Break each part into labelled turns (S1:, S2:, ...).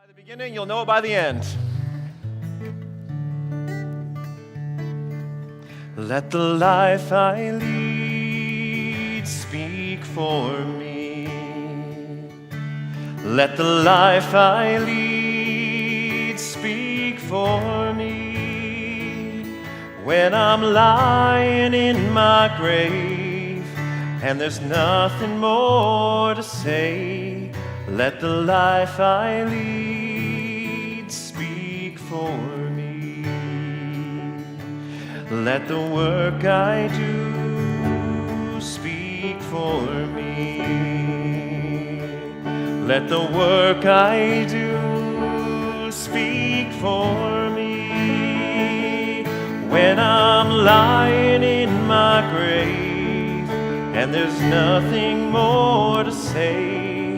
S1: The beginning, you'll know it by the end. Let the life I lead speak for me. Let the life I lead speak for me. When I'm lying in my grave and there's nothing more to say, let the life I lead speak for me. Let the work I do speak for me. Let the work I do speak for me. When I'm lying in my grave and there's nothing more to say,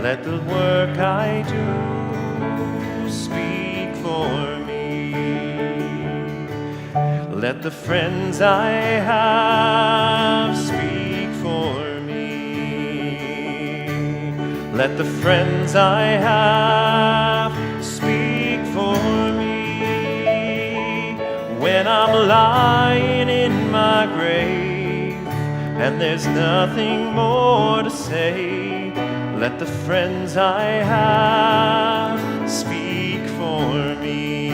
S1: let the work I do speak for me. Let the friends I have speak for me. Let the friends I have speak for me. When I'm lying in my grave and there's nothing more to say, let the friends I have speak for me.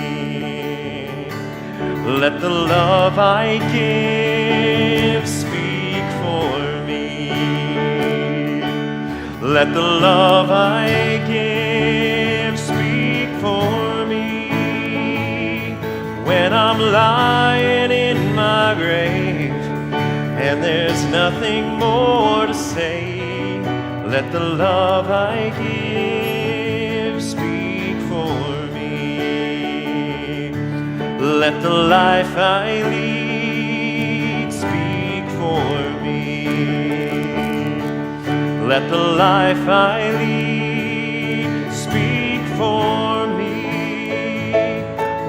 S1: Let the love I give speak for me. Let the love I give speak for me. When I'm lying in my grave and there's nothing more to say, let the love I give speak for me. Let the life I lead speak for me. Let the life I lead speak for me.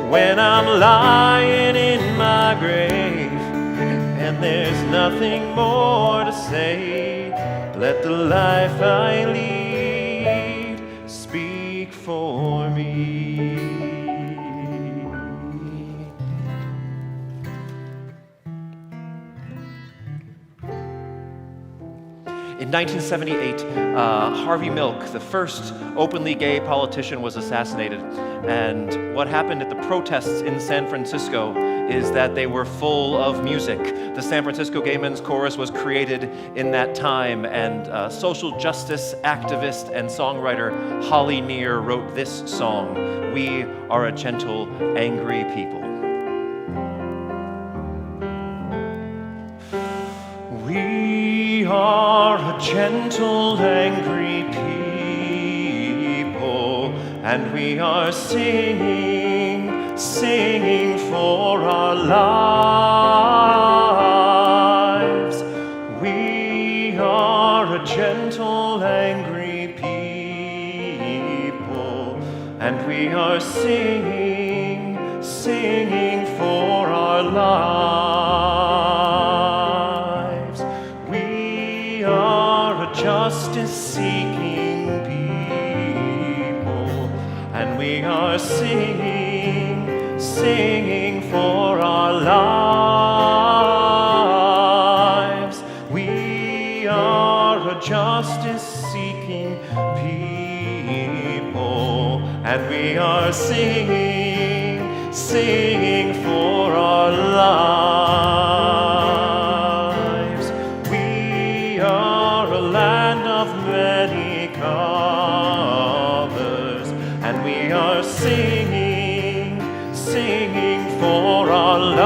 S1: When I'm lying in my grave and there's nothing more to say, let the life I lead speak for me. In 1978, Harvey Milk, the first openly gay politician, was assassinated. And what happened at the protests in San Francisco is that they were full of music. The San Francisco Gay Men's Chorus was created in that time, and social justice activist and songwriter Holly Near wrote this song, "We Are a Gentle, Angry People." We are a gentle, angry people, and we are singing, singing for our lives. We are a gentle, angry people, and we are singing, singing for our lives. We are a justice-seeking people, and we are singing, singing for our lives. We are a justice-seeking people, and we are singing, singing for our lives. We are a land of many colors, and we are singing, singing for our lives.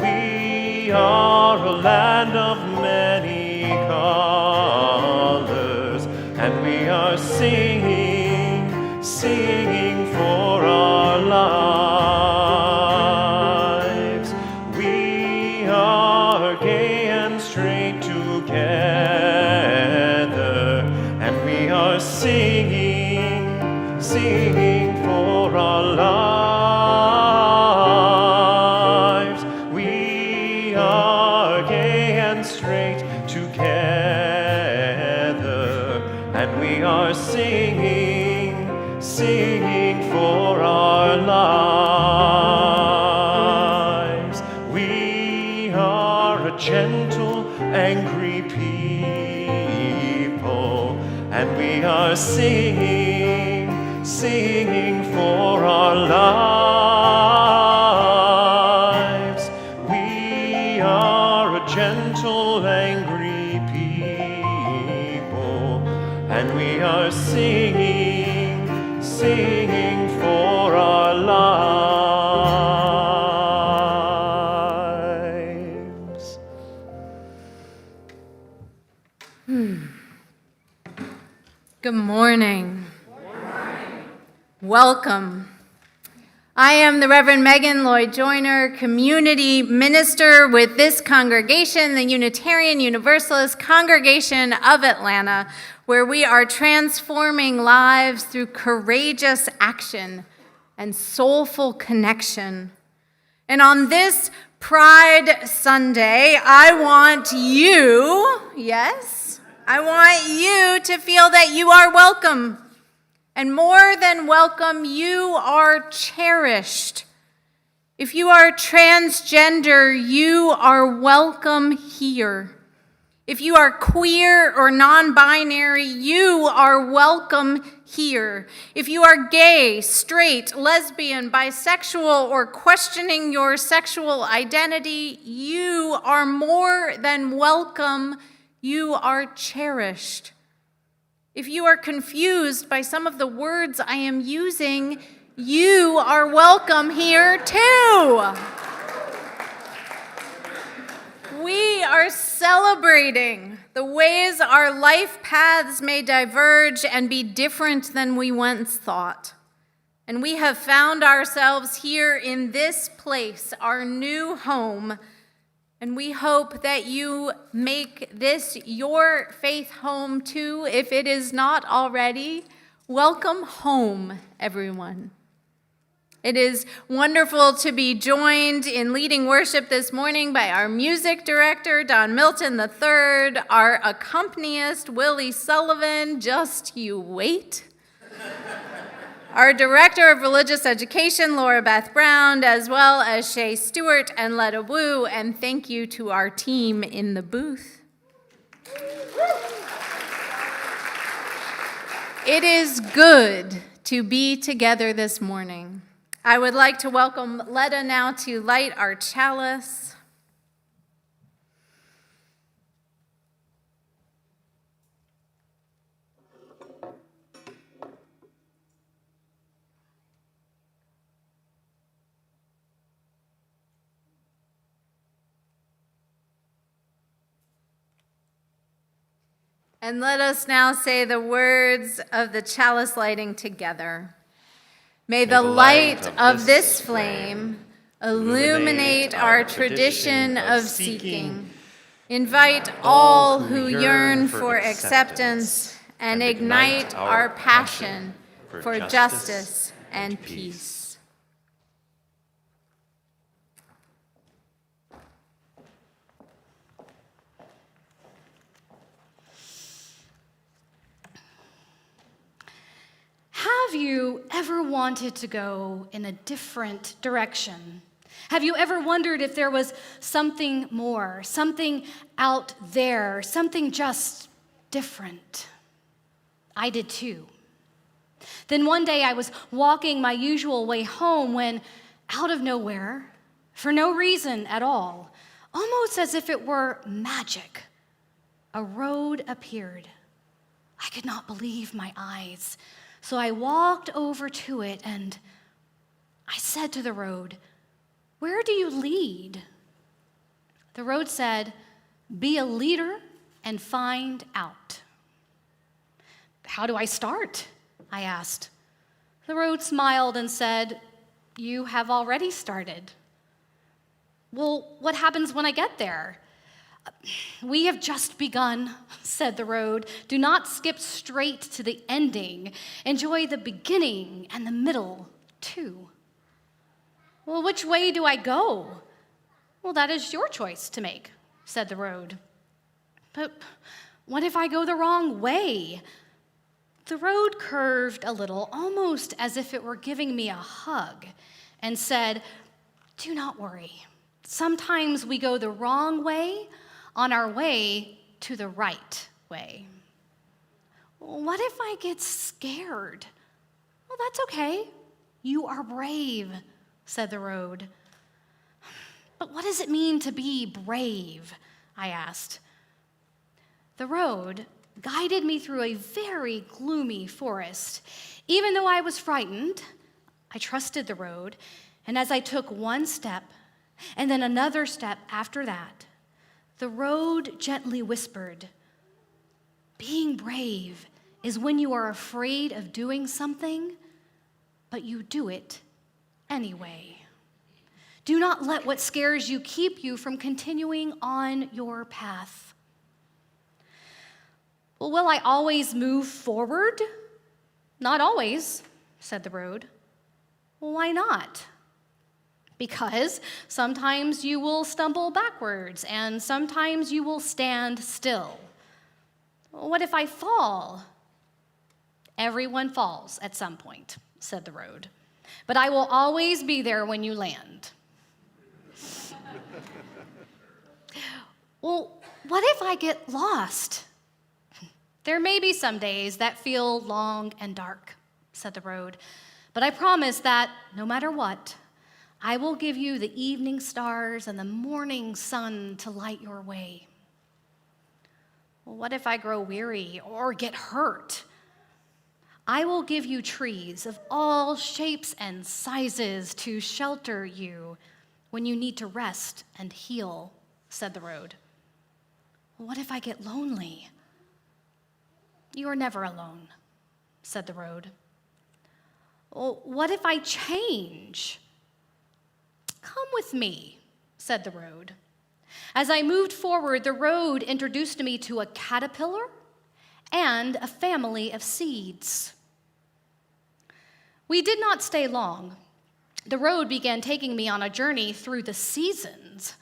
S1: We are a land of many colors, and we are singing, singing for our lives. We are gay and straight together, and we are singing, singing for our lives. We are gay and straight together, and we are singing, singing for our lives. We are a gentle, angry people, and we are singing, singing for our lives. We are a gentle, angry people, and we are singing, singing for our lives.
S2: Good morning. Welcome. I am the Reverend Megan Lloyd Joyner, community minister with this congregation, the Unitarian Universalist Congregation of Atlanta, where we are transforming lives through courageous action and soulful connection. And on this Pride Sunday, I want you, yes, I want you to feel that you are welcome. And more than welcome, you are cherished. If you are transgender, you are welcome here. If you are queer or non-binary, you are welcome here. If you are gay, straight, lesbian, bisexual, or questioning your sexual identity, you are more than welcome. You are cherished. If you are confused by some of the words I am using, you are welcome here too. We are celebrating the ways our life paths may diverge and be different than we once thought. And we have found ourselves here in this place, our new home. And we hope that you make this your faith home too, if it is not already. Welcome home, everyone. It is wonderful to be joined in leading worship this morning by our music director, Don Milton III, our accompanist, Willie Sullivan, just you wait. Our Director of Religious Education, Laura Beth Brown, as well as Shay Stewart and Letta Wu, and thank you to our team in the booth. It is good to be together this morning. I would like to welcome Letta now to light our chalice. And let us now say the words of the chalice lighting together. May the light of this flame illuminate our tradition of seeking, invite all who yearn for acceptance, and ignite our passion for justice and peace.
S3: Have you ever wanted to go in a different direction? Have you ever wondered if there was something more, something out there, something just different? I did too. Then one day I was walking my usual way home when, out of nowhere, for no reason at all, almost as if it were magic, a road appeared. I could not believe my eyes. So I walked over to it and I said to the road, "Where do you lead?" The road said, "Be a leader and find out." "How do I start?" I asked. The road smiled and said, "You have already started." "Well, what happens when I get there?" "We have just begun," said the road. "Do not skip straight to the ending. Enjoy the beginning and the middle, too." "Well, which way do I go?" "Well, that is your choice to make," said the road. "But what if I go the wrong way?" The road curved a little, almost as if it were giving me a hug, and said, "Do not worry. Sometimes we go the wrong way on our way to the right way." What if I get scared? Well, that's okay. You are brave, said the road. But what does it mean to be brave? I asked. The road guided me through a very gloomy forest. Even though I was frightened, I trusted the road, and as I took one step and then another step after that, the road gently whispered, "Being brave is when you are afraid of doing something, but you do it anyway. Do not let what scares you keep you from continuing on your path." Well, will I always move forward? Not always, said the road. Well, why not? Because sometimes you will stumble backwards and sometimes you will stand still. What if I fall? Everyone falls at some point, said the road. But I will always be there when you land. Well, what if I get lost? There may be some days that feel long and dark, said the road. But I promise that no matter what, I will give you the evening stars and the morning sun to light your way. Well, what if I grow weary or get hurt? I will give you trees of all shapes and sizes to shelter you when you need to rest and heal, said the road. What if I get lonely? You are never alone, said the road. Well, what if I change? Come with me, said the road. As I moved forward, the road introduced me to a caterpillar and a family of seeds. We did not stay long. The road began taking me on a journey through the seasons.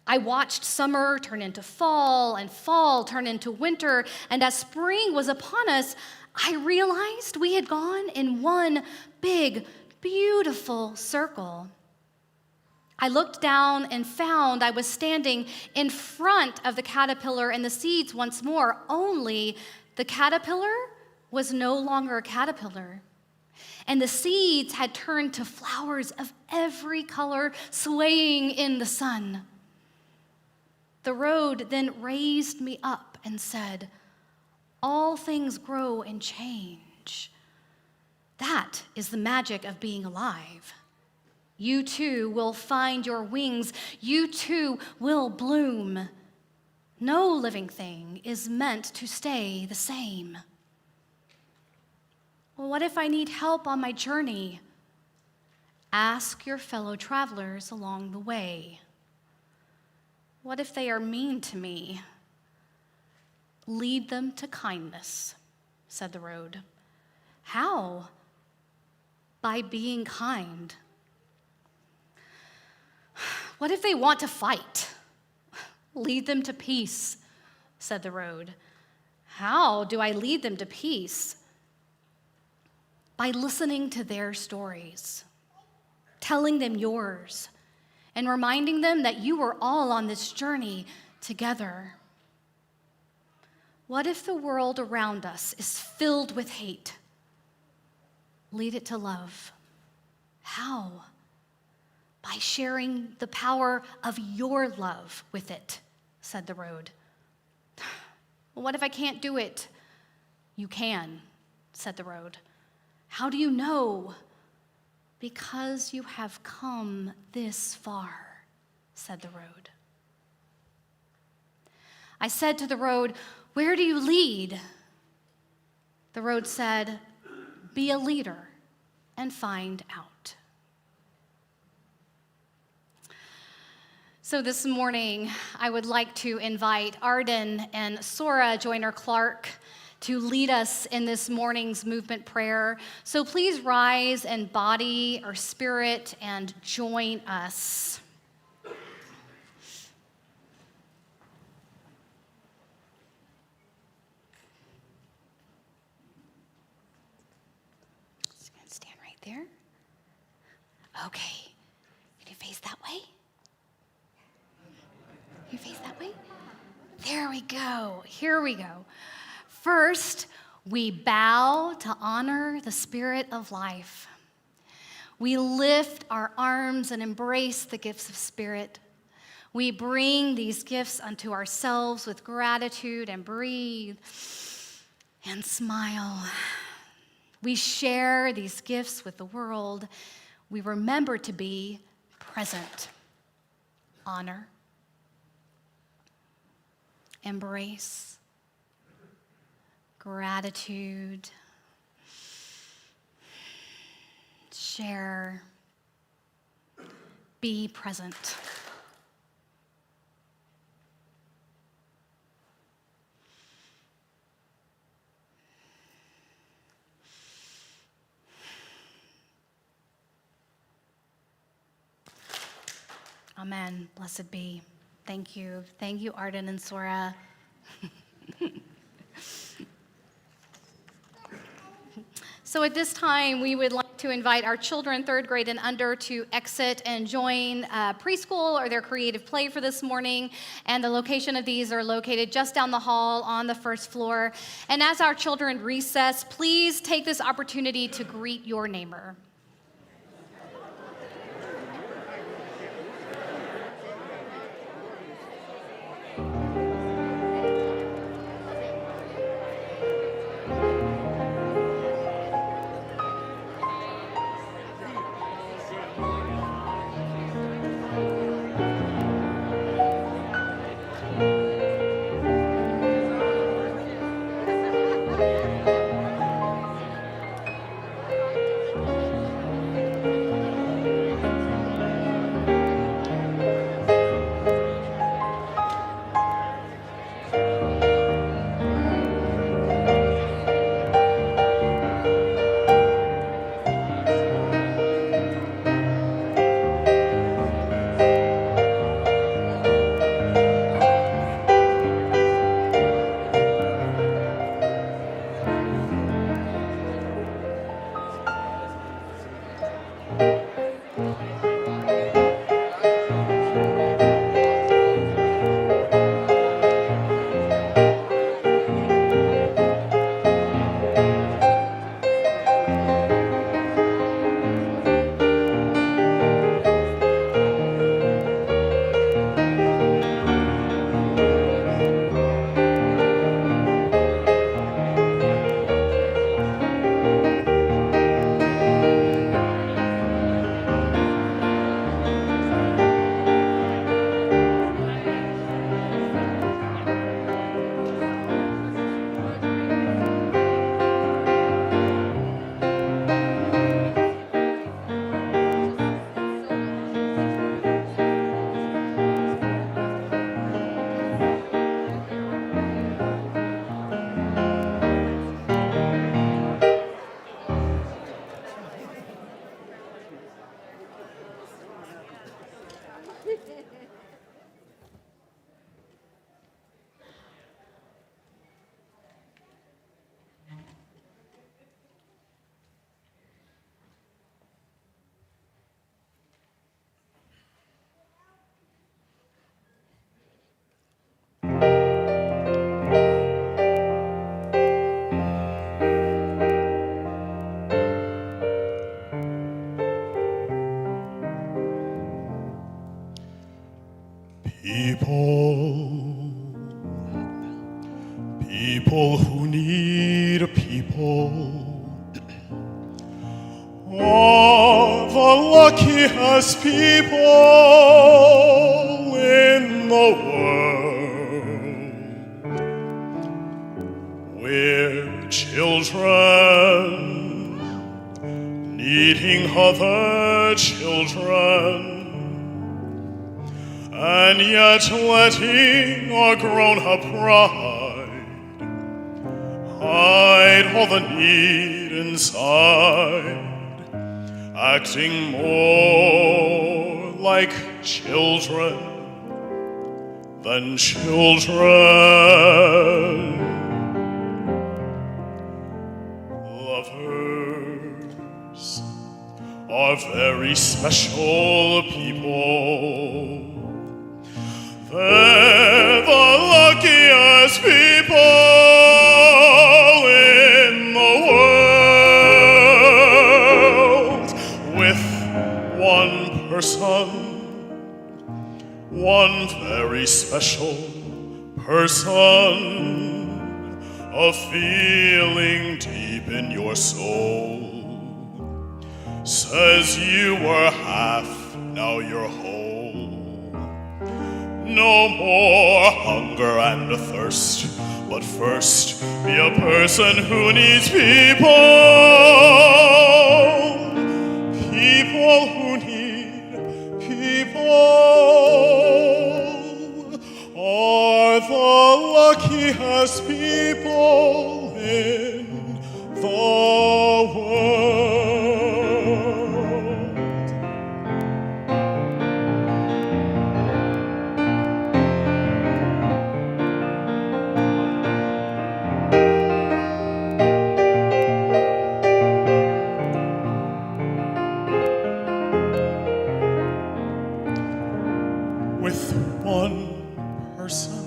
S3: I watched summer turn into fall and fall turn into winter, and as spring was upon us, I realized we had gone in one big, beautiful circle. I looked down and found I was standing in front of the caterpillar and the seeds once more, only the caterpillar was no longer a caterpillar, and the seeds had turned to flowers of every color swaying in the sun. The road then raised me up and said, "All things grow and change." That is the magic of being alive. You too will find your wings. You too will bloom. No living thing is meant to stay the same. Well, what if I need help on my journey? Ask your fellow travelers along the way. What if they are mean to me? Lead them to kindness, said the road. How? By being kind. What if they want to fight? Lead them to peace, said the road. How do I lead them to peace? By listening to their stories, telling them yours, and reminding them that you are all on this journey together. What if the world around us is filled with hate? Lead it to love. How? By sharing the power of your love with it, said the road. Well, what if I can't do it? You can, said the road. How do you know? Because you have come this far, said the road. I said to the road, "Where do you lead?" The road said, "Be a leader and find out." So this morning, I would like to invite Arden and Sora Joyner-Clark to lead us in this morning's movement prayer. So please rise in body or spirit and join us. there. Okay. Can you face that way? You face that way? There we go. Here we go. First, we bow to honor the Spirit of life. We lift our arms and embrace the gifts of Spirit. We bring these gifts unto ourselves with gratitude and breathe and smile. We share these gifts with the world. We remember to be present. Honor. Embrace. Gratitude. Share. Be present. Amen. Blessed be. Thank you. Thank you, Arden and Sora. So at this time, we would like to invite our children, 3rd grade and under, to exit and join preschool or their creative play for this morning. And the location of these are located just down the hall on the 1st floor. And as our children recess, please take this opportunity to greet your neighbor.
S4: People who need people are the luckiest people in the world. We're children needing other children, and yet letting our grown-up pride hide all the need inside, acting more like children than children. Lovers are very special people. They're the luckiest people in the world. With one person, one very special person, a feeling deep in your soul says you were half, now you're whole. No more hunger and a thirst, but first be a person who needs people. People who need people are the luckiest people in the world. With one person,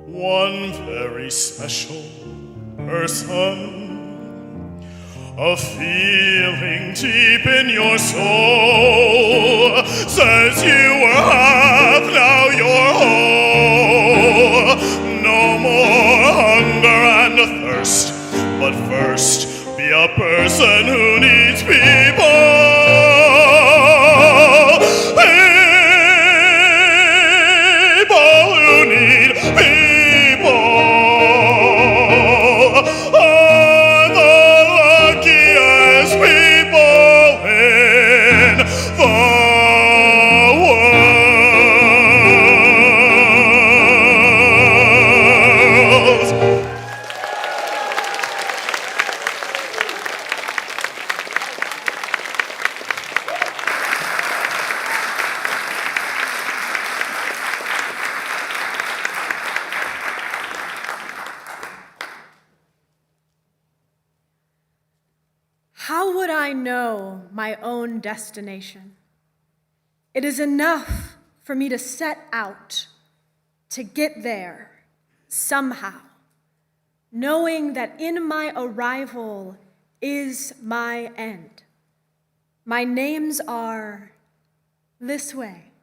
S4: one very special person, a feeling deep in your soul says you were half, now you're whole. No more hunger and a thirst, but first be a person who needs people.
S5: How would I know my own destination? It is enough for me to set out, to get there somehow, knowing that in my arrival is my end. My names are this way.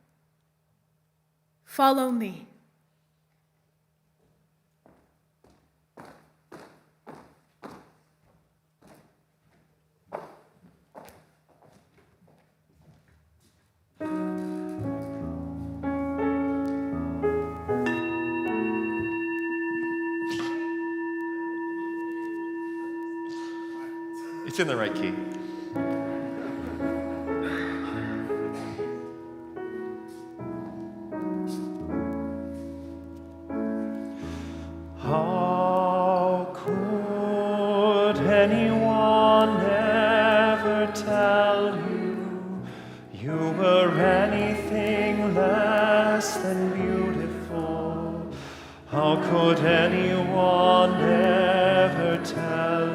S5: Follow me.
S1: It's in the right key. How could anyone ever tell you were anything less than beautiful? How could anyone ever tell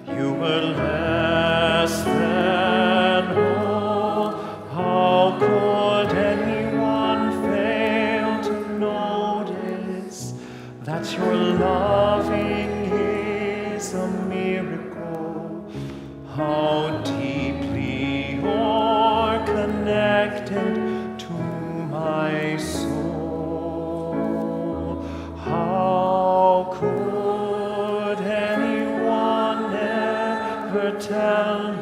S1: you were less than whole? How could anyone fail to notice that your loving is a miracle? How deeply you're connected to my soul. How could anyone ever tell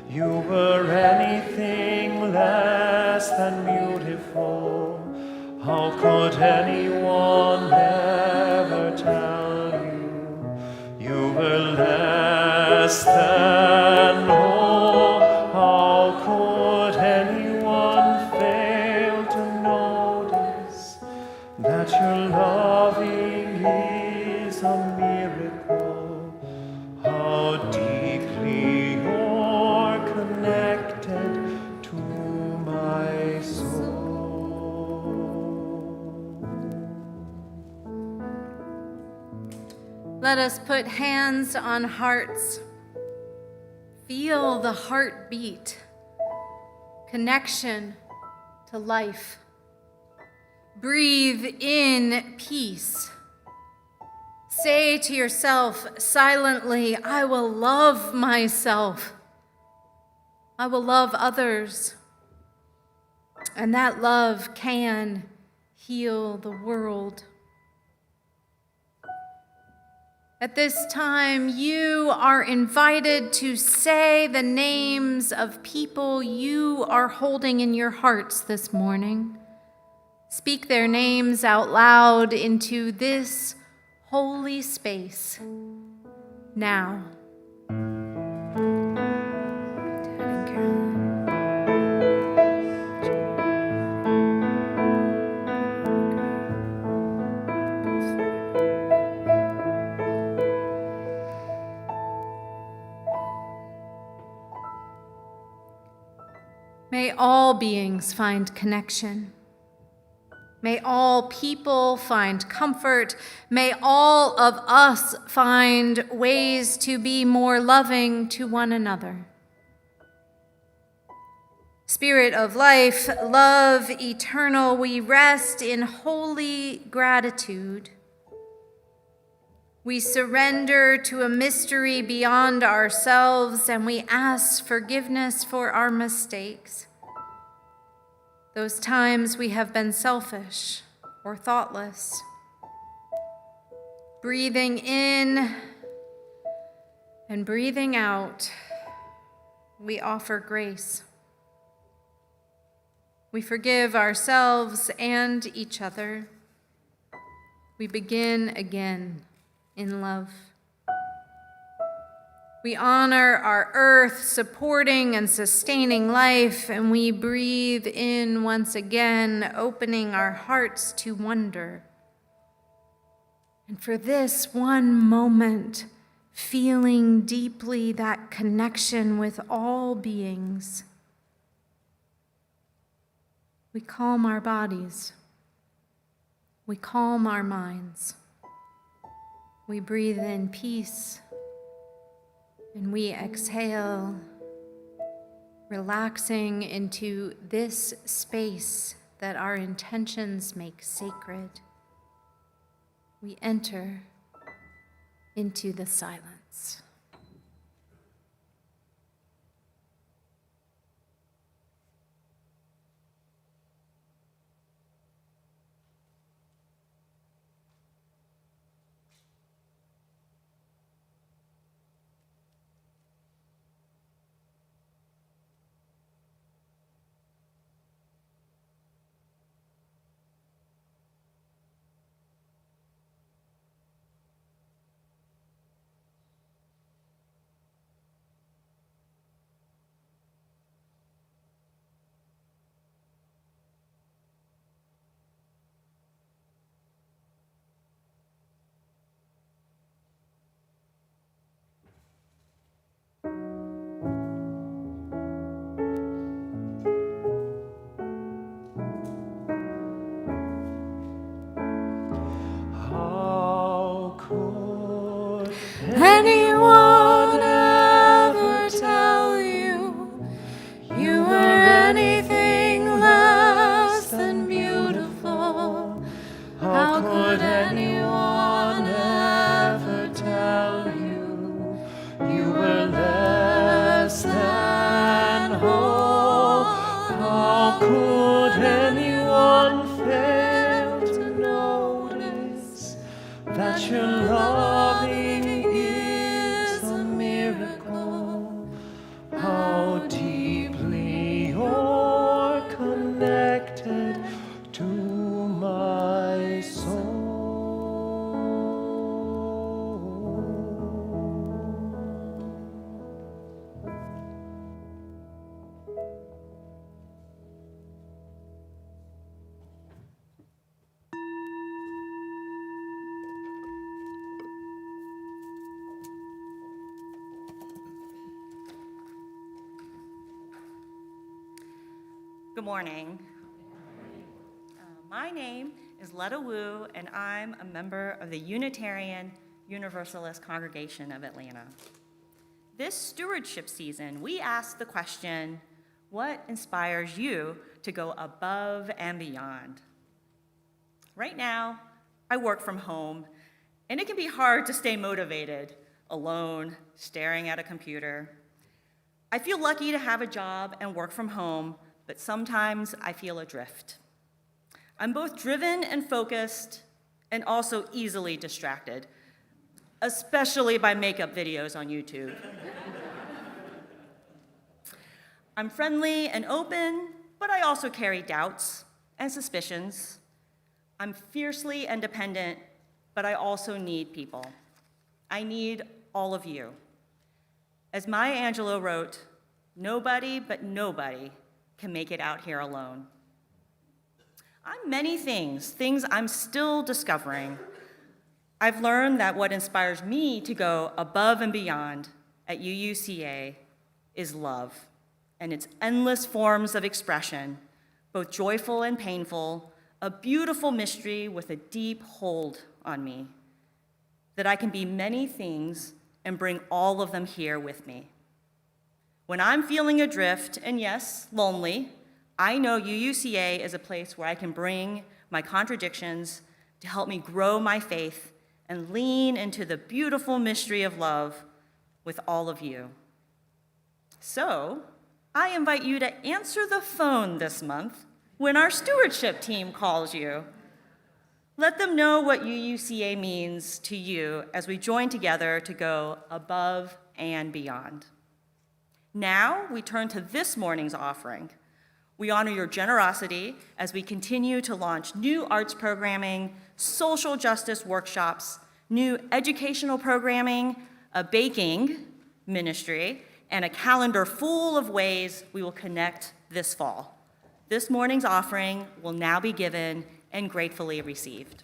S1: you were anything less than beautiful? How could anyone ever tell you were less than whole? How could anyone fail to notice that your loving is a miracle? How deeply you're connected to my soul.
S2: Let us put hands on hearts. Feel the heartbeat, connection to life. Breathe in peace. Say to yourself silently, I will love myself. I will love others. And that love can heal the world. At this time, you are invited to say the names of people you are holding in your hearts this morning. Speak their names out loud into this holy space now. May all beings find connection. May all people find comfort. May all of us find ways to be more loving to one another. Spirit of life, love eternal, we rest in holy gratitude. We surrender to a mystery beyond ourselves, and we ask forgiveness for our mistakes. Those times we have been selfish or thoughtless. Breathing in and breathing out, we offer grace. We forgive ourselves and each other. We begin again in love. We honor our earth, supporting and sustaining life, and we breathe in once again, opening our hearts to wonder. And for this one moment, feeling deeply that connection with all beings, we calm our bodies. We calm our minds. We breathe in peace. And we exhale, relaxing into this space that our intentions make sacred. We enter into the silence. Anyone ever tell you you were anything less than beautiful? How could anyone ever tell you you were less than whole? How could anyone fail to notice that your loving is a miracle? How deeply you're connected to my soul.
S6: Good morning. My name is Letta Wu, and I'm a member of the Unitarian Universalist Congregation of Atlanta. this stewardship season, we ask the question, what inspires you to go above and beyond? Right now, I work from home, and it can be hard to stay motivated, alone, staring at a computer. I feel lucky to have a job and work from home, but sometimes I feel adrift. I'm both driven and focused, and also easily distracted, especially by makeup videos on YouTube. I'm friendly and open, but I also carry doubts and suspicions. I'm fiercely independent, but I also need people. I need all of you. As Maya Angelou wrote, nobody but nobody can make it out here alone. I'm many things I'm still discovering. I've learned that what inspires me to go above and beyond at UUCA is love and its endless forms of expression, both joyful and painful, a beautiful mystery with a deep hold on me, that I can be many things and bring all of them here with me. When I'm feeling adrift, and yes, lonely, I know UUCA is a place where I can bring my contradictions to help me grow my faith and lean into the beautiful mystery of love with all of you. So, I invite you to answer the phone this month when our stewardship team calls you. Let them know what UUCA means to you as we join together to go above and beyond. Now, we turn to this morning's offering. We honor your generosity as we continue to launch new arts programming, social justice workshops, new educational programming, a baking ministry, and a calendar full of ways we will connect this fall. This morning's offering will now be given and gratefully received.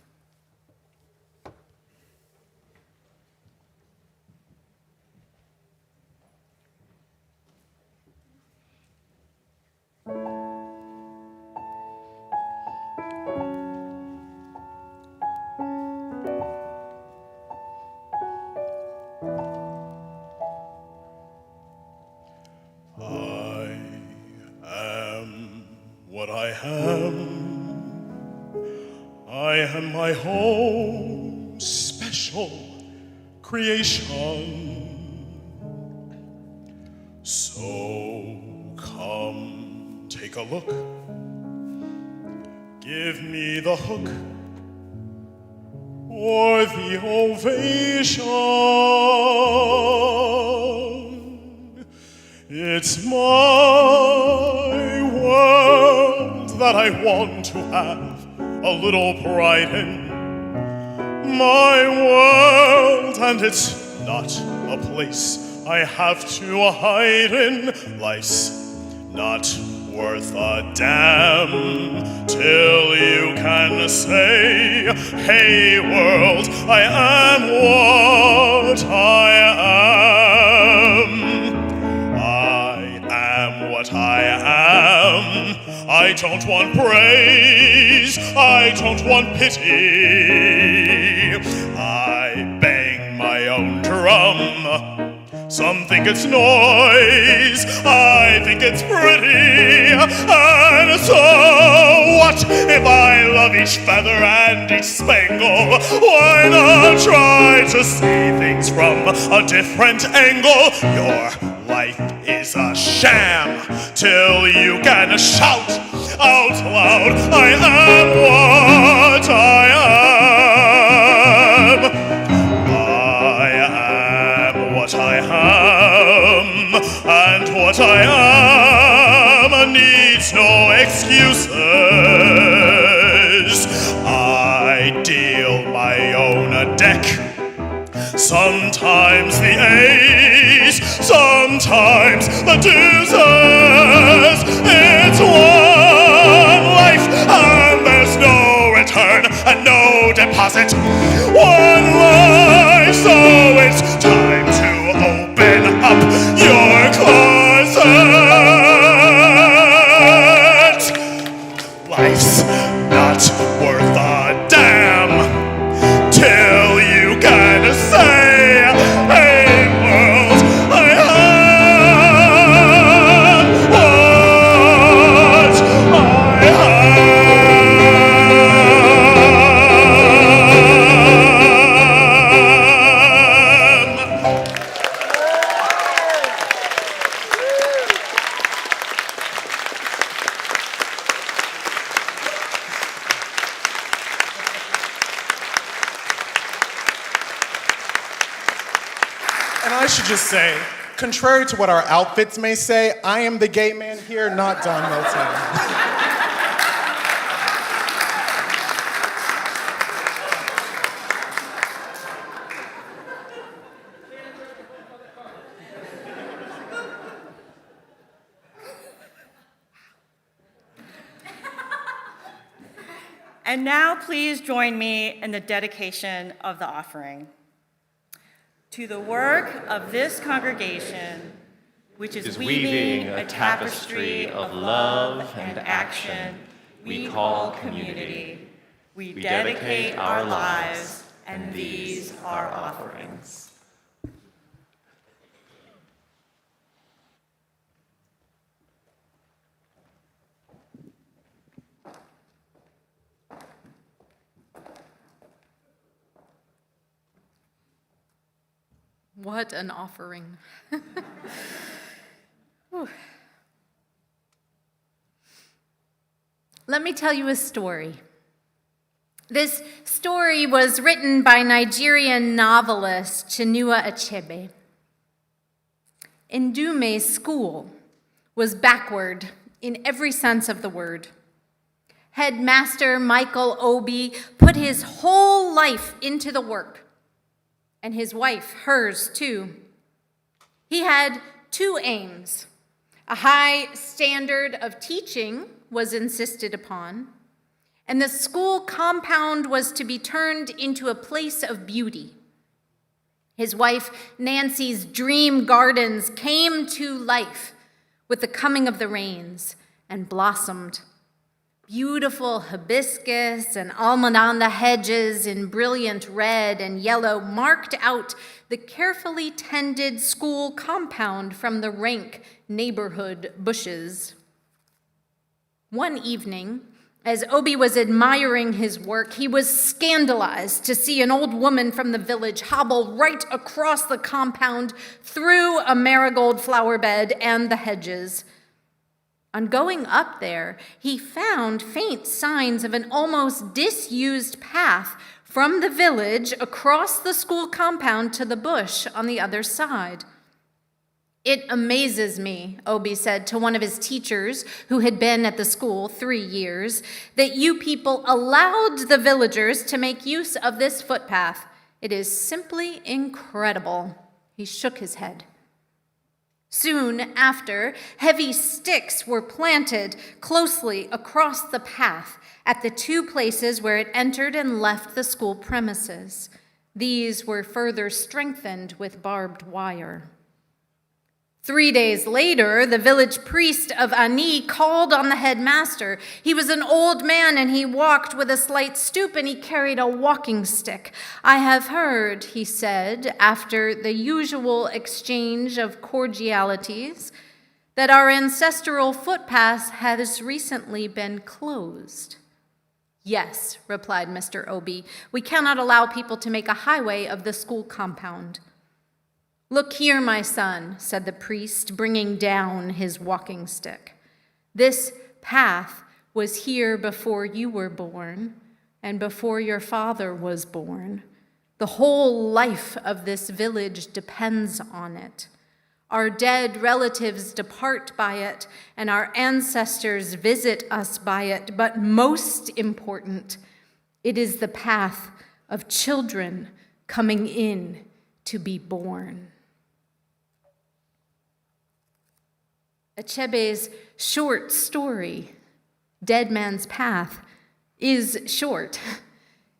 S4: I am my own special creation. So come take a look. Give me the hook or the ovation. It's my world that I want to have a little pride in. My world, and it's not a place I have to hide in. Life's not worth a damn till you can say, hey world, I am what I am. I am what I am. I don't want praise, I don't want pity. I bang my own drum. Some think it's noise, I think it's pretty. And so what if I love each feather and each spangle? Why not try to see things from a different angle? Your life is a sham till you can shout out loud, I am what I am. I am what I am, and what I am needs no excuses. I deal my own deck. Sometimes the A's, sometimes the deuces. It's one life and there's no return and no deposit. One life, so it's time to open up your closet. Life's not worth a damn till you can say, hey world, I
S7: And I should just say, contrary to what our outfits may say, I am the gay man here, not Don Milton.
S6: And now please join me in the dedication of the offering. To the work of this congregation, which is weaving a tapestry of love and action we call community, we dedicate our lives, and these are offerings.
S2: What an offering. Whew. Let me tell you a story. This story was written by Nigerian novelist Chinua Achebe. Ndume's school was backward in every sense of the word. Headmaster Michael Obi put his whole life into the work, and his wife, hers too. He had two aims. A high standard of teaching was insisted upon, and the school compound was to be turned into a place of beauty. His wife, Nancy's dream gardens came to life with the coming of the rains and blossomed. Beautiful hibiscus and almond hedges in brilliant red and yellow marked out the carefully tended school compound from the rank neighborhood bushes. One evening, as Obi was admiring his work, he was scandalized to see an old woman from the village hobble right across the compound through a marigold flower bed and the hedges. On going up there, he found faint signs of an almost disused path from the village across the school compound to the bush on the other side. "It amazes me," Obi said to one of his teachers who had been at the school 3 years, "that you people allowed the villagers to make use of this footpath. It is simply incredible." He shook his head. Soon after, heavy sticks were planted closely across the path at the two places where it entered and left the school premises. These were further strengthened with barbed wire. 3 days later, the village priest of Ani called on the headmaster. He was an old man, and he walked with a slight stoop, and he carried a walking stick. "I have heard," he said, after the usual exchange of cordialities, "that our ancestral footpath has recently been closed." "Yes," replied Mr. Obi, "we cannot allow people to make a highway of the school compound." "Look here, my son," said the priest, bringing down his walking stick. "This path was here before you were born and before your father was born. The whole life of this village depends on it. Our dead relatives depart by it, and our ancestors visit us by it. But most important, it is the path of children coming in to be born." Achebe's short story, Dead Man's Path, is short.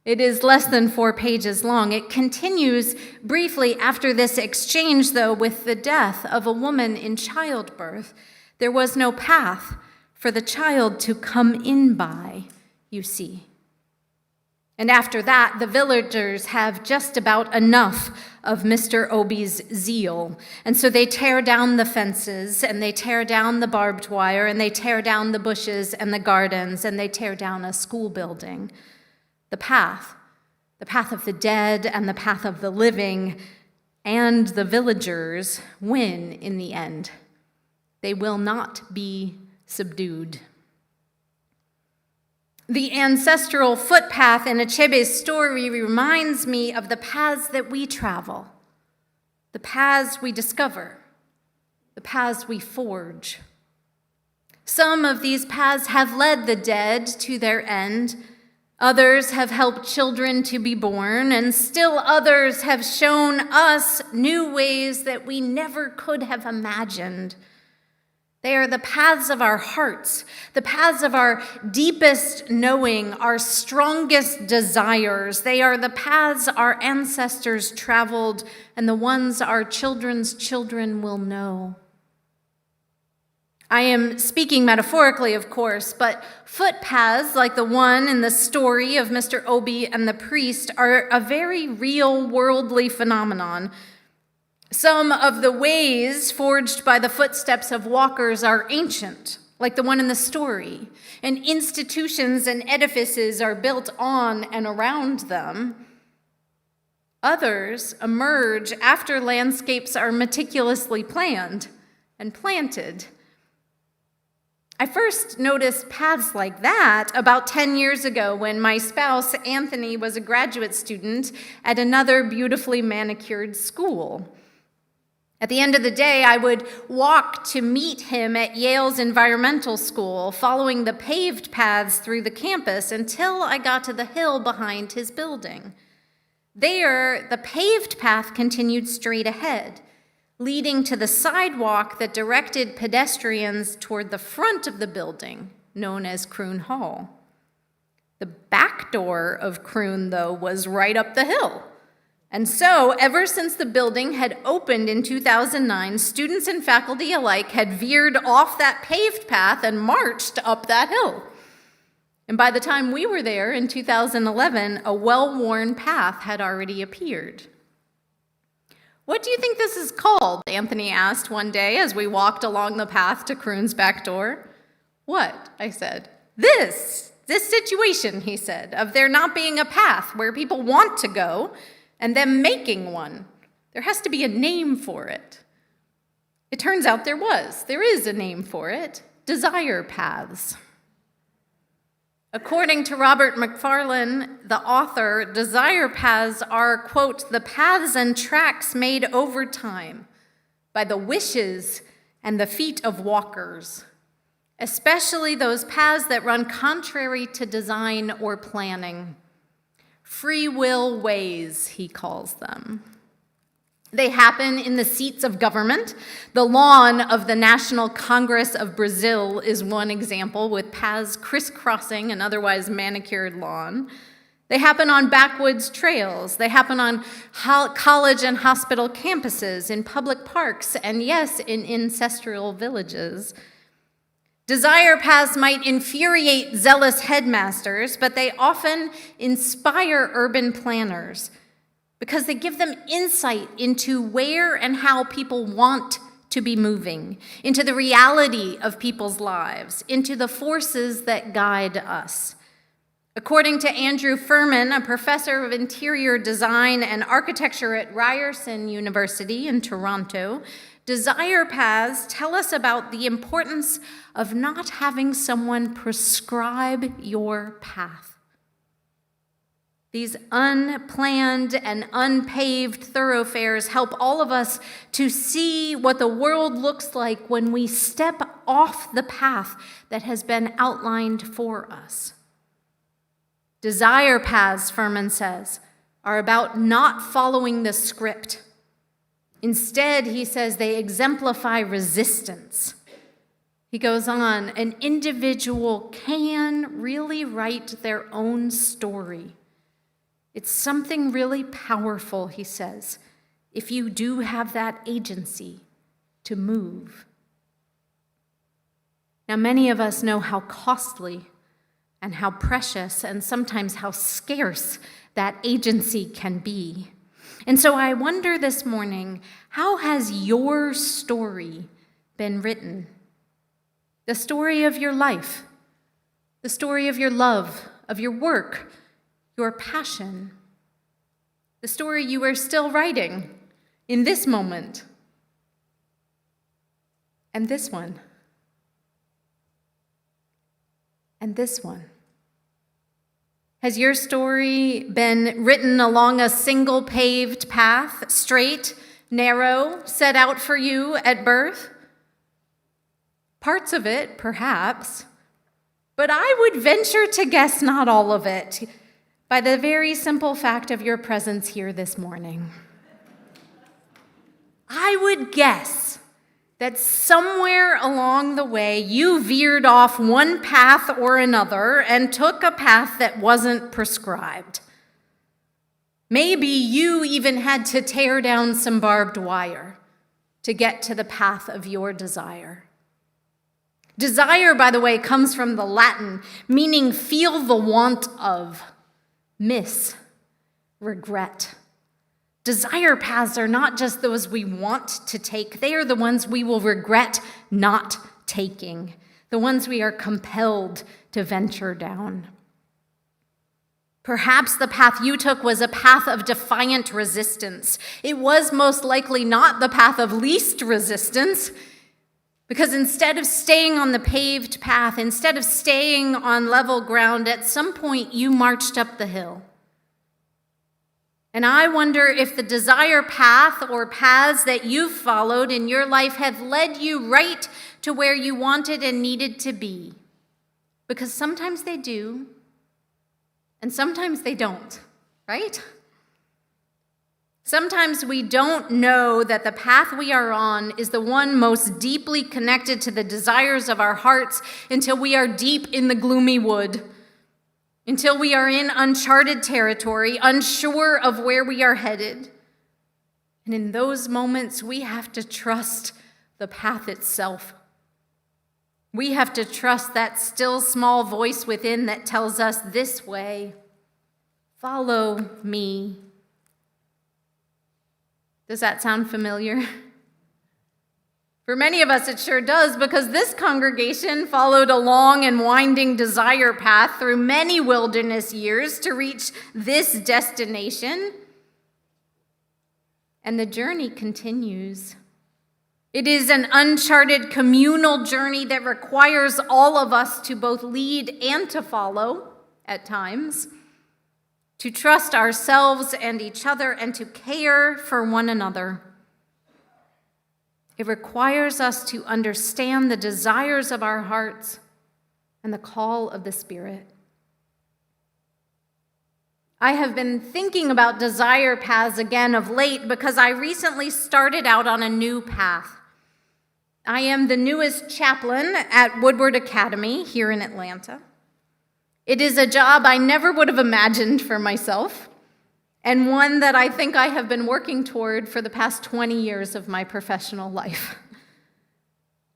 S2: It is less than 4 pages long. It continues briefly after this exchange, though, with the death of a woman in childbirth. There was no path for the child to come in by, you see. And after that, the villagers have just about enough of Mr. Obi's zeal. And so they tear down the fences, and they tear down the barbed wire, and they tear down the bushes and the gardens, and they tear down a school building. The path of the dead and the path of the living, and the villagers win in the end. They will not be subdued. The ancestral footpath in Achebe's story reminds me of the paths that we travel, the paths we discover, the paths we forge. Some of these paths have led the dead to their end. Others have helped children to be born, and still others have shown us new ways that we never could have imagined. They are the paths of our hearts, the paths of our deepest knowing, our strongest desires. They are the paths our ancestors traveled and the ones our children's children will know. I am speaking metaphorically, of course, but footpaths like the one in the story of Mr. Obi and the priest are a very real worldly phenomenon. Some of the ways forged by the footsteps of walkers are ancient, like the one in the story, and institutions and edifices are built on and around them. Others emerge after landscapes are meticulously planned and planted. I first noticed paths like that about 10 years ago when my spouse, Anthony, was a graduate student at another beautifully manicured school. At the end of the day, I would walk to meet him at Yale's environmental school, following the paved paths through the campus until I got to the hill behind his building. There, the paved path continued straight ahead, leading to the sidewalk that directed pedestrians toward the front of the building, known as Croon Hall. The back door of Croon, though, was right up the hill. And so, ever since the building had opened in 2009, students and faculty alike had veered off that paved path and marched up that hill. And by the time we were there in 2011, a well-worn path had already appeared. "What do you think this is called?" Anthony asked one day as we walked along the path to Croon's back door. "What?" I said. This situation," he said, "of there not being a path where people want to go and them making one. There has to be a name for it." It turns out there is a name for it: desire paths. According to Robert Macfarlane, the author, desire paths are, quote, "the paths and tracks made over time by the wishes and the feet of walkers, especially those paths that run contrary to design or planning. Free will ways," he calls them. They happen in the seats of government. The lawn of the National Congress of Brazil is one example, with paths crisscrossing an otherwise manicured lawn. They happen on backwoods trails. They happen on college and hospital campuses, in public parks, and yes, in ancestral villages. Desire paths might infuriate zealous headmasters, but they often inspire urban planners, because they give them insight into where and how people want to be moving, into the reality of people's lives, into the forces that guide us. According to Andrew Furman, a professor of interior design and architecture at Ryerson University in Toronto, desire paths tell us about the importance of not having someone prescribe your path. These unplanned and unpaved thoroughfares help all of us to see what the world looks like when we step off the path that has been outlined for us. Desire paths, Furman says, are about not following the script. Instead, he says, they exemplify resistance. He goes on, an individual can really write their own story. It's something really powerful, he says, if you do have that agency to move. Now, many of us know how costly and how precious and sometimes how scarce that agency can be. And so I wonder this morning, how has your story been written? The story of your life, the story of your love, of your work, your passion, the story you are still writing in this moment, and this one, and this one. Has your story been written along a single paved path, straight narrow, set out for you at birth? Parts of it, perhaps, but I would venture to guess not all of it, by the very simple fact of your presence here this morning. I would guess that somewhere along the way you veered off one path or another and took a path that wasn't prescribed. Maybe you even had to tear down some barbed wire to get to the path of your desire. Desire, by the way, comes from the Latin, meaning feel the want of, miss, regret. Desire paths are not just those we want to take, they are the ones we will regret not taking, the ones we are compelled to venture down. Perhaps the path you took was a path of defiant resistance. It was most likely not the path of least resistance, because instead of staying on the paved path, instead of staying on level ground, at some point you marched up the hill. And I wonder if the desire path or paths that you've followed in your life have led you right to where you wanted and needed to be. Because sometimes they do, and sometimes they don't, right? Sometimes we don't know that the path we are on is the one most deeply connected to the desires of our hearts until we are deep in the gloomy wood, until we are in uncharted territory, unsure of where we are headed. And in those moments, we have to trust the path itself. We have to trust that still small voice within that tells us this way, follow me. Does that sound familiar? For many of us, it sure does, because this congregation followed a long and winding desire path through many wilderness years to reach this destination. And the journey continues. It is an uncharted communal journey that requires all of us to both lead and to follow at times, to trust ourselves and each other, and to care for one another. It requires us to understand the desires of our hearts and the call of the Spirit. I have been thinking about desire paths again of late because I recently started out on a new path. I am the newest chaplain at Woodward Academy here in Atlanta. It is a job I never would have imagined for myself, and one that I think I have been working toward for the past 20 years of my professional life.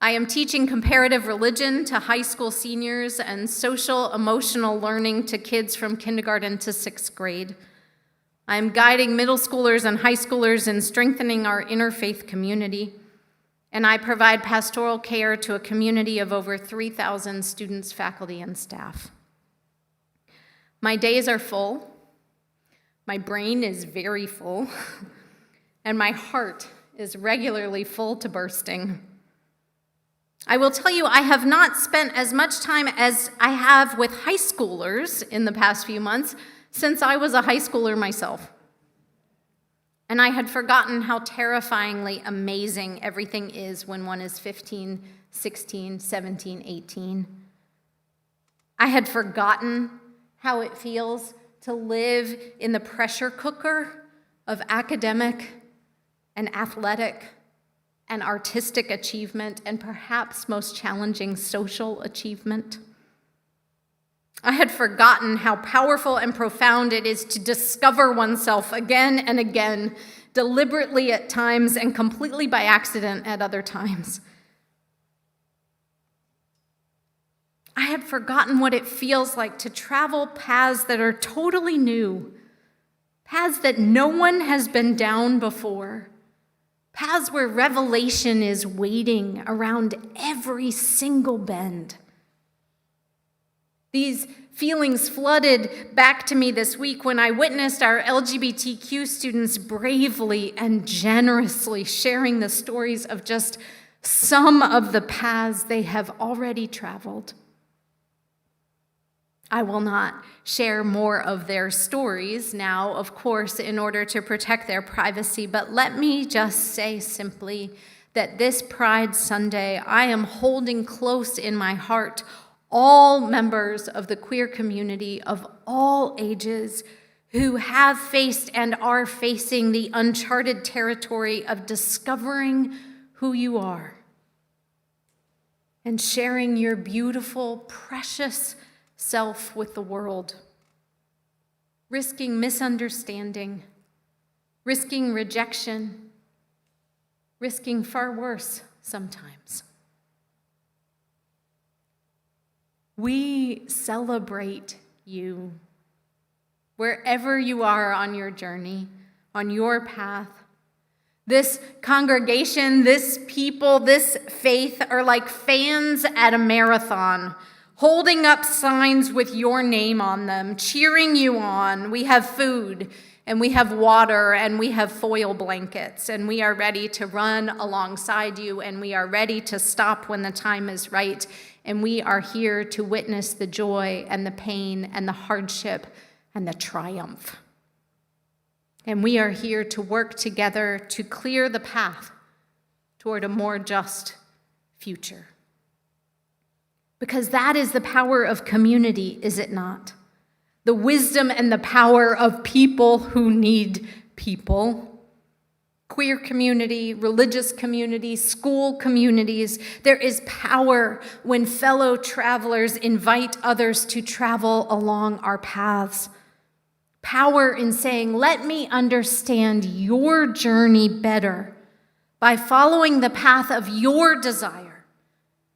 S2: I am teaching comparative religion to high school seniors and social emotional learning to kids from kindergarten to 6th grade. I am guiding middle schoolers and high schoolers in strengthening our interfaith community, and I provide pastoral care to a community of over 3,000 students, faculty, and staff. My days are full, my brain is very full, and my heart is regularly full to bursting. I will tell you, I have not spent as much time as I have with high schoolers in the past few months since I was a high schooler myself. And I had forgotten how terrifyingly amazing everything is when one is 15, 16, 17, 18. I had forgotten how it feels to live in the pressure cooker of academic and athletic and artistic achievement, and perhaps most challenging social achievement. I had forgotten how powerful and profound it is to discover oneself again and again, deliberately at times and completely by accident at other times. I had forgotten what it feels like to travel paths that are totally new, paths that no one has been down before, paths where revelation is waiting around every single bend. These feelings flooded back to me this week when I witnessed our LGBTQ students bravely and generously sharing the stories of just some of the paths they have already traveled. I will not share more of their stories now, of course, in order to protect their privacy, but let me just say simply that this Pride Sunday, I am holding close in my heart all members of the queer community of all ages who have faced and are facing the uncharted territory of discovering who you are and sharing your beautiful, precious self with the world, risking misunderstanding, risking rejection, risking far worse sometimes. We celebrate you wherever you are on your journey, on your path. This congregation, this people, this faith are like fans at a marathon, holding up signs with your name on them, cheering you on. We have food, and we have water, and we have foil blankets, and we are ready to run alongside you, and we are ready to stop when the time is right, and we are here to witness the joy and the pain and the hardship and the triumph. And we are here to work together to clear the path toward a more just future. Because that is the power of community, is it not? The wisdom and the power of people who need people. Queer community, religious community, school communities. There is power when fellow travelers invite others to travel along our paths. Power in saying, let me understand your journey better by following the path of your desire,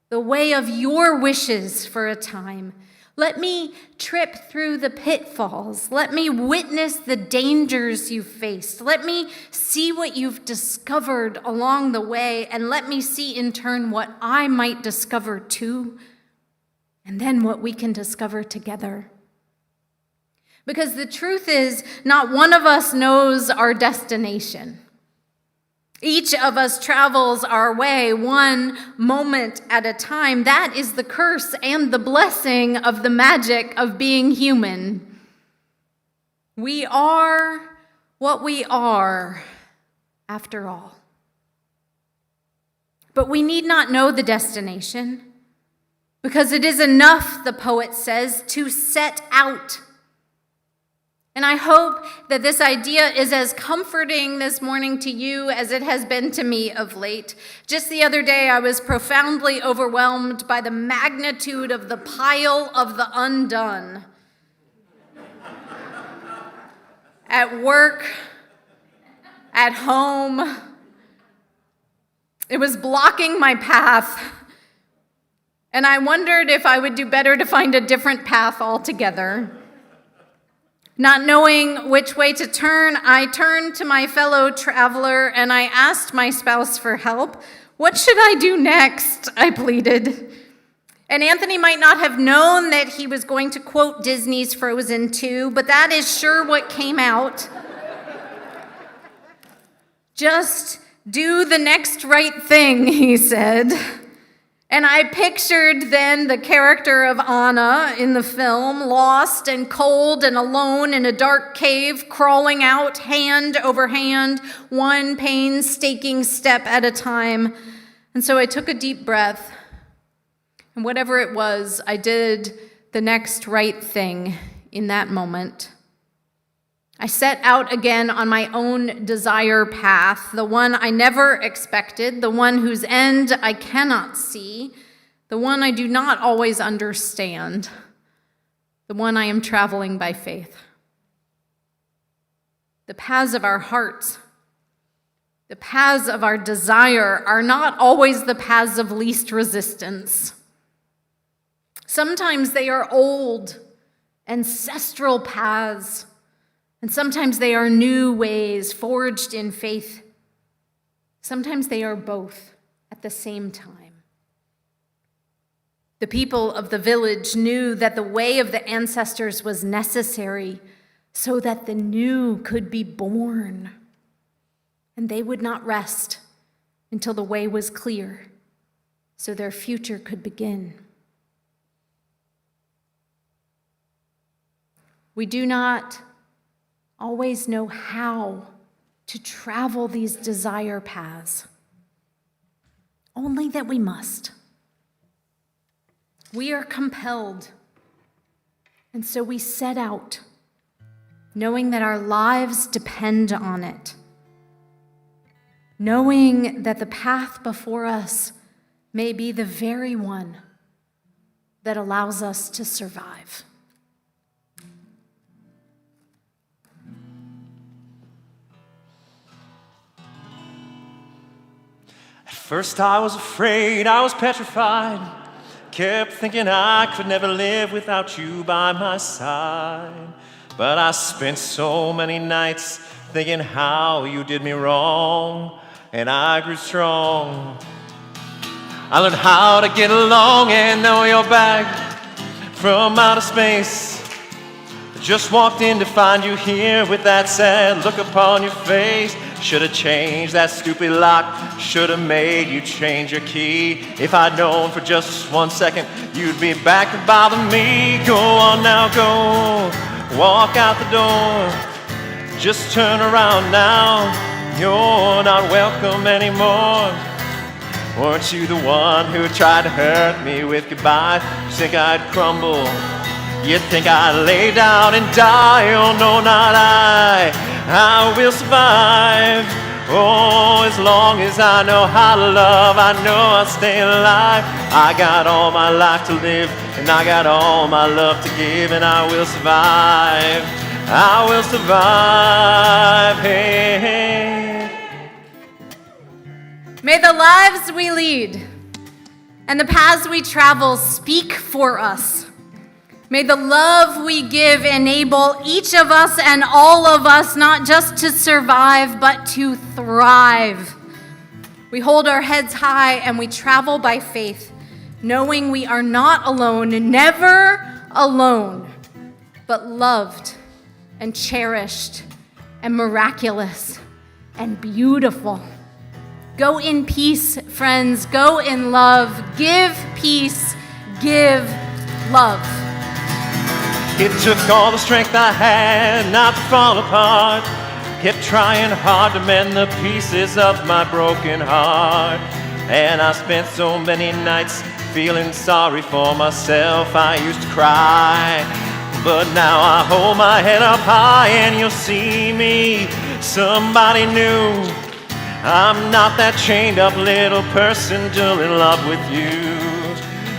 S2: the way of your wishes for a time. Let me trip through the pitfalls. Let me witness the dangers you've faced. Let me see what you've discovered along the way, and let me see in turn what I might discover too, and then what we can discover together. Because the truth is, not one of us knows our destination. Each of us travels our way one moment at a time. That is the curse and the blessing of the magic of being human. We are what we are, after all. But we need not know the destination, because it is enough, the poet says, to set out. And I hope that this idea is as comforting this morning to you as it has been to me of late. Just the other day, I was profoundly overwhelmed by the magnitude of the pile of the undone. At work, at home, it was blocking my path. And I wondered if I would do better to find a different path altogether. Not knowing which way to turn, I turned to my fellow traveler and I asked my spouse for help. What should I do next? I pleaded. And Anthony might not have known that he was going to quote Disney's Frozen 2, but that is sure what came out. Just do the next right thing, he said. And I pictured then the character of Anna in the film, lost and cold and alone in a dark cave, crawling out hand over hand, one painstaking step at a time. And so I took a deep breath, and whatever it was, I did the next right thing in that moment. I set out again on my own desire path, the one I never expected, the one whose end I cannot see, the one I do not always understand, the one I am traveling by faith. The paths of our hearts, the paths of our desire are not always the paths of least resistance. Sometimes they are old, ancestral paths, and sometimes they are new ways forged in faith. Sometimes they are both at the same time. The people of the village knew that the way of the ancestors was necessary so that the new could be born. And they would not rest until the way was clear so their future could begin. We do not always know how to travel these desire paths, only that we must. We are compelled, and so we set out, knowing that our lives depend on it, knowing that the path before us may be the very one that allows us to survive.
S1: At first I was afraid, I was petrified. Kept thinking I could never live without you by my side. But I spent so many nights thinking how you did me wrong, and I grew strong. I learned how to get along and know you're back from outer space. Just walked in to find you here with that sad look upon your face. Should've changed that stupid lock, should've made you change your key. If I'd known for just 1 second you'd be back to bother me. Go on now, go, walk out the door. Just turn around now, you're not welcome anymore. Weren't you the one who tried to hurt me with goodbyes? You think I'd crumble? You think I'd lay down and die? Oh no, not I will survive. Oh, as long as I know how to love, I know I'll stay alive. I got all my life to live, and I got all my love to give, and I will survive. I will survive. Hey, hey.
S2: May the lives we lead and the paths we travel speak for us. May the love we give enable each of us and all of us not just to survive, but to thrive. We hold our heads high and we travel by faith, knowing we are not alone, never alone, but loved and cherished and miraculous and beautiful. Go in peace, friends. Go in love. Give peace. Give love.
S1: It took all the strength I had not to fall apart. Kept trying hard to mend the pieces of my broken heart. And I spent so many nights feeling sorry for myself. I used to cry, but now I hold my head up high and you'll see me somebody new. I'm not that chained up little person still in love with you.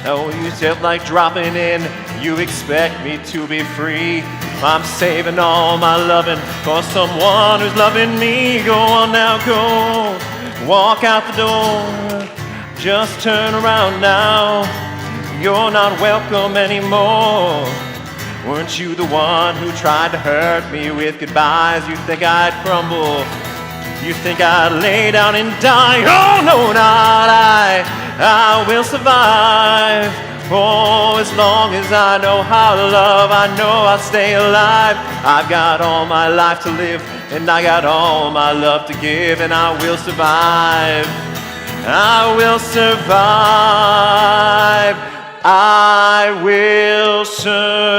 S1: Oh, you felt like dropping in, you expect me to be free. I'm saving all my loving for someone who's loving me. Go on now, go, walk out the door. Just turn around now, you're not welcome anymore. Weren't you the one who tried to hurt me with goodbyes? You think I'd crumble, you think I'd lay down and die. Oh no, not I will survive. Oh, as long as I know how to love, I know I'll stay alive. I've got all my life to live, and I got all my love to give, and I will survive. I will survive. I will survive.